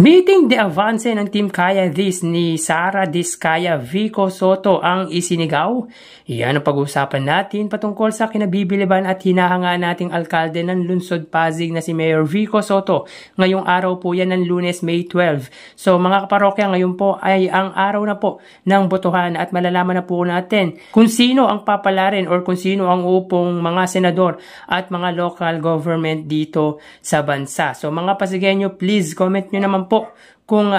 Meeting de avance ng Team Kaya This ni Sara Diskaya Vico Soto ang isinigaw. Iyan ang pag-uusapan natin patungkol sa kinabibiliban at hinahangaan nating alkalde ng Lungsod Pasig na si Mayor Vico Soto. Ngayong araw po yan ng Lunes, May 12. So mga kaparokya, ngayon po ay ang araw na po ng botohan at malalaman na po natin kung sino ang papalarin or kung sino ang upong mga senador at mga local government dito sa bansa. So mga Pasigenyo, please comment nyo naman po kung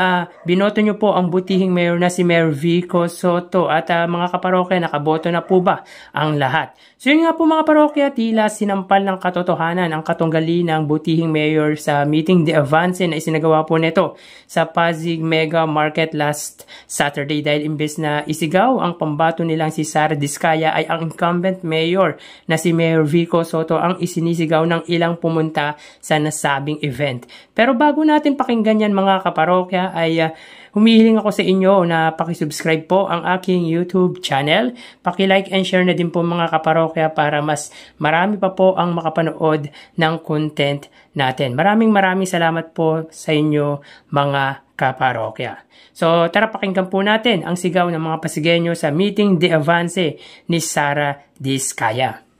binoto nyo po ang butihing mayor na si Mayor Vico Soto at mga kaparokya, nakaboto na po ba ang lahat? So yun nga po mga parokya, tila sinampal ng katotohanan ang katunggali ng butihing mayor sa meeting de avance na isinagawa po nito sa Pasig Mega Market last Saturday dahil imbes na isigaw ang pambato nilang si Sara Diskaya ay ang incumbent mayor na si Mayor Vico Soto ang isinisigaw ng ilang pumunta sa nasabing event. Pero bago natin pakinggan yan mga kaparokya ay humihiling ako sa inyo na pakisubscribe po ang aking YouTube channel. Paki-like and share na din po mga kaparokya para mas marami pa po ang makapanood ng content natin. Maraming salamat po sa inyo mga kaparokya. So tara pakinggan po natin ang sigaw ng mga Pasigenyo sa meeting de avance ni Sara Diskaya.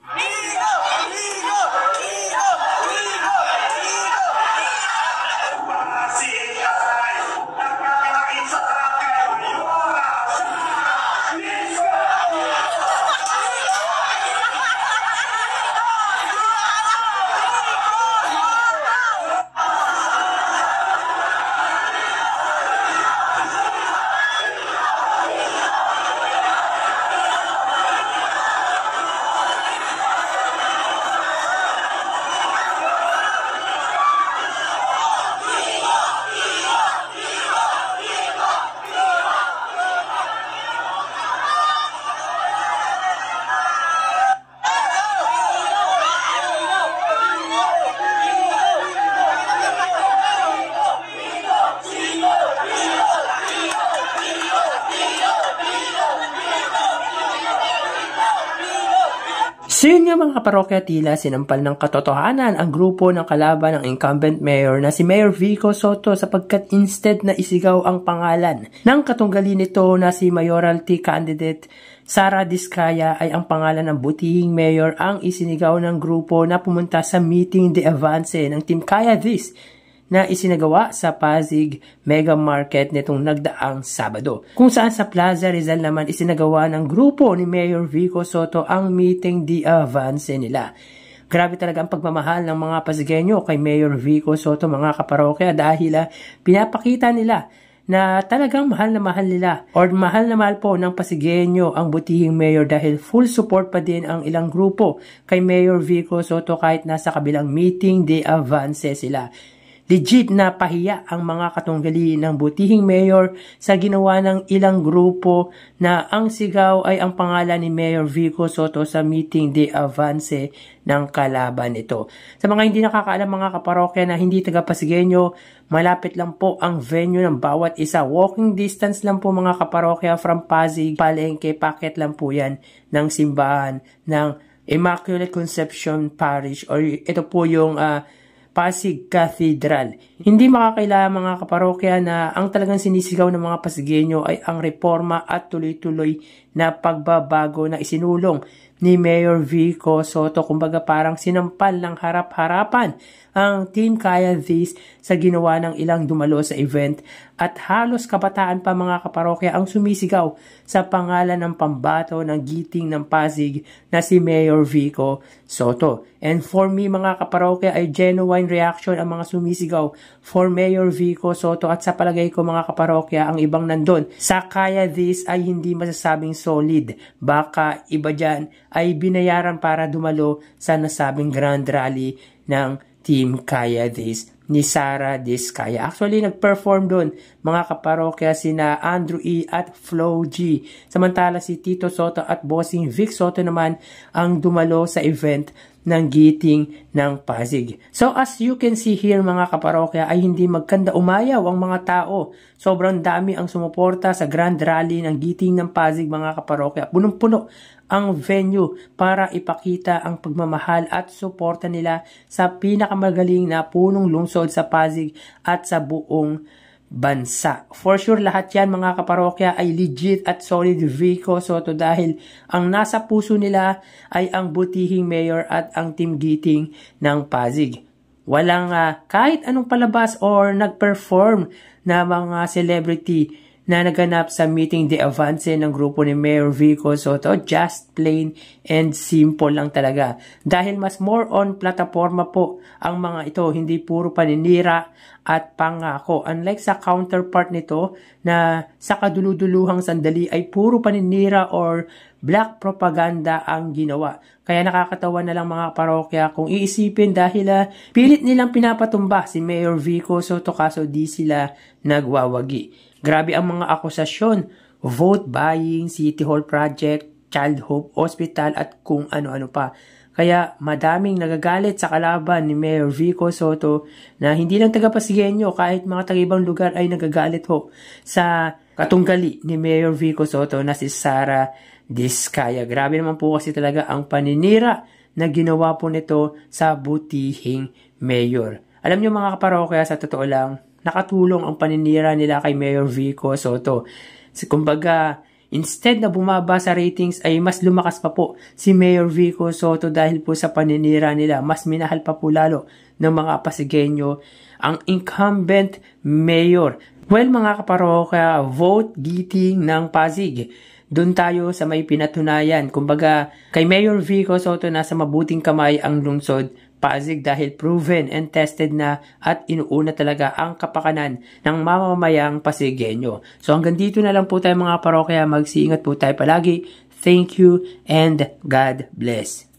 So yun nga mga kaparokya, tila sinampal ng katotohanan ang grupo ng kalaban ng incumbent mayor na si Mayor Vico Soto sapagkat instead na isigaw ang pangalan ng katunggali nito na si mayoralty candidate Sara Diskaya ay ang pangalan ng butihing mayor ang isinigaw ng grupo na pumunta sa meeting de avance ng Team Kaya This na isinagawa sa Pasig Mega Market nitong nagdaang Sabado. Kung saan sa Plaza Rizal naman isinagawa ng grupo ni Mayor Vico Soto ang meeting de avance nila. Grabe talaga ang pagmamahal ng mga Pasigenyo kay Mayor Vico Soto mga kaparokya dahil pinapakita nila na talagang mahal nila or mahal na mahal po ng Pasigenyo ang butihing mayor dahil full support pa din ang ilang grupo kay Mayor Vico Soto kahit nasa kabilang meeting de avance sila. Legit na pahiya ang mga katunggali ng butihing mayor sa ginawa ng ilang grupo na ang sigaw ay ang pangalan ni Mayor Vico Soto sa meeting de avance ng kalaban nito. Sa mga hindi nakakaalam mga kaparokya na hindi taga Pasigenyo, malapit lang po ang venue ng bawat isa. Walking distance lang po mga kaparokya from Pasig, Palengke, packet lang po yan ng simbahan ng Immaculate Conception Parish or ito po yung Pasig Cathedral. Hindi makakaila mga kaparokya na ang talagang sinisigaw ng mga Pasigenyo ay ang reforma at tuloy-tuloy na pagbabago na isinulong ni Mayor Vico Soto. Kumbaga parang sinampal ng harap-harapan ang Team Kaya This sa ginawa ng ilang dumalo sa event at halos kabataan pa mga kaparokya ang sumisigaw sa pangalan ng pambato ng giting ng Pasig na si Mayor Vico Soto. And for me mga kaparokya ay genuine reaction ang mga sumisigaw for Mayor Vico Soto at sa palagay ko mga kaparokya ang ibang nandun sa Kaya This ay hindi masasabing solid. Baka iba dyan ay binayaran para dumalo sa nasabing grand rally ng Team Kaya This ni Sara Diskaya. Actually, nag-perform doon mga kaparokya sina Andrew E. at Flo G. Samantala si Tito Soto at Bossing Vic Soto naman ang dumalo sa event ng giting ng Pasig. So as you can see here mga kaparokya ay hindi magkanda umayaw ang mga tao. Sobrang dami ang sumuporta sa grand rally ng giting ng Pasig mga kaparokya. Punong-puno ang venue para ipakita ang pagmamahal at suporta nila sa pinakamagaling na punong lungsod sa Pasig at sa buong bansa. For sure, lahat yan mga kaparokya ay legit at solid Vico Sotto dahil ang nasa puso nila ay ang butihing mayor at ang Team Giting ng Pasig. Walang kahit anong palabas or nag-perform na mga celebrity na naganap sa meeting de avance ng grupo ni Mayor Vico Sotto. Just plain and simple lang talaga. Dahil mas more on plataforma po ang mga ito, hindi puro paninira at pangako. Unlike sa counterpart nito na sa kaduluduluhang sandali ay puro paninira or black propaganda ang ginawa. Kaya nakakatawa na lang mga parokya kung iisipin dahil pilit nilang pinapatumba si Mayor Vico Sotto kaso di sila nagwawagi. Grabe ang mga akusasyon, vote buying, City Hall project, Child Hope Hospital at kung ano-ano pa. Kaya madaming nagagalit sa kalaban ni Mayor Vico Sotto na hindi lang taga-Pasigueño kahit mga taga-ibang lugar ay nagagalit ho sa katunggali ni Mayor Vico Sotto na si Sara Diskaya. Grabe naman po kasi talaga ang paninira na ginawa po nito sa butihing mayor. Alam niyo mga kaparokya, sa totoo lang, nakatulong ang paninira nila kay Mayor Vico Sotto. Kumbaga, instead na bumaba sa ratings ay mas lumakas pa po si Mayor Vico Sotto dahil po sa paninira nila. Mas minahal pa po lalo ng mga Pasigueño ang incumbent mayor. Well mga kaparokya, vote Giting ng Pasig. Doon tayo sa may pinatunayan. Kumbaga, kay Mayor Vico Sotto nasa mabuting kamay ang lungsod Pasig dahil proven and tested na at inuuna talaga ang kapakanan ng mamamayang Pasigueño. So hanggang dito na lang po tayo mga parokya. Mag-iingat po tayo palagi. Thank you and God bless.